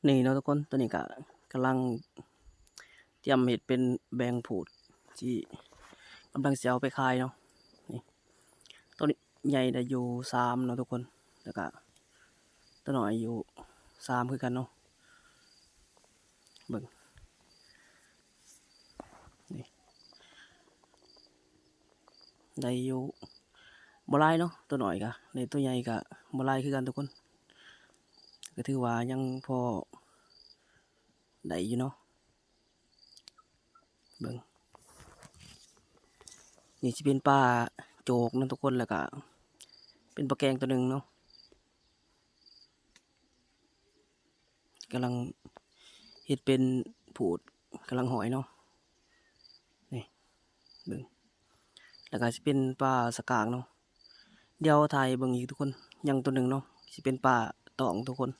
นี่เนาะทุกคนตัวนี้ก็กำลังเตรียมเห็ดเป็นแบงผูดที่กำลังจะเอาไปขายเนาะนี่ตัวนี้ใหญ่ได้อยู่3เนาะทุกคนแล้วก็ตัวน้อยอยู่3คือกันเนาะเบิ่งนี่ได้อยู่บ่หลายเนาะตัวน้อยก็ในตัวใหญ่ก็บ่หลายคือกันทุกคนก็ถือว่ายังพอได้อยู่เนาะเบิ่งนี่สิเป็นปลาโจกเนาะทุกคนแล้วก็เป็นปลาแกงตัวหนึ่งเนาะกำลังเฮ็ดเป็นผูดกำลังหอยเนาะนี่เบิ่งแล้วก็สิเป็นปลาสกางเนาะเดี๋ยวถ่ายเบิ่งอีกทุกคนยังตัวหนึ่งเนาะสิเป็นปลาตองทุกคน